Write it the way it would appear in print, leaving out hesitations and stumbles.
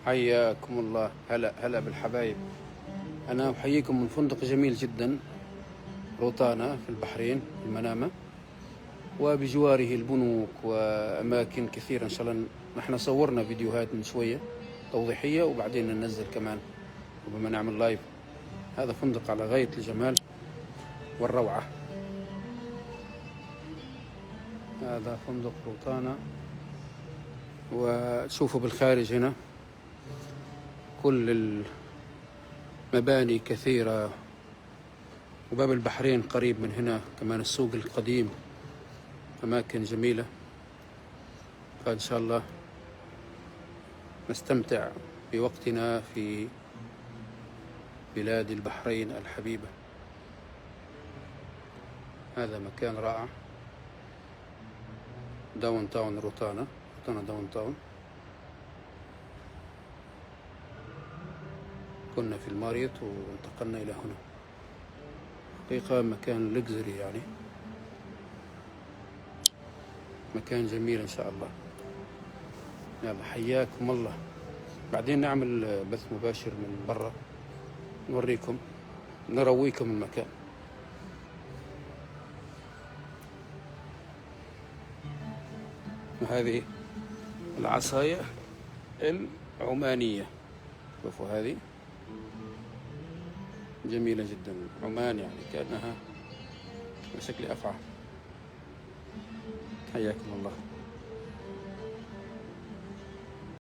حياكم الله. هلا هلا بالحبايب. أنا أحييكم من فندق جميل جدا، روتانا في البحرين في المنامة، وبجواره البنوك وأماكن كثيرة إن شاء الله. نحن صورنا فيديوهات من شوية توضيحية وبعدين ننزل كمان ربما نعمل لايف. هذا فندق على غاية الجمال والروعة. هذا فندق روتانا، وتشوفوا بالخارج هنا كل المباني كثيرة، وباب البحرين قريب من هنا كمان، السوق القديم، أماكن جميلة. فإن شاء الله نستمتع بوقتنا في بلاد البحرين الحبيبة. هذا مكان رائع، داون تاون روتانا داون تاون. كنا في الماريوت وانتقلنا إلى هنا. حقيقة مكان لكزري، يعني مكان جميل إن شاء الله. يلا حياكم الله. بعدين نعمل بث مباشر من برا، نوريكم نرويكم المكان. وهذه العصاية العمانية، شوفوا هذه جميلة جدا، عمان يعني كأنها بشكل أفعى. حياكم الله.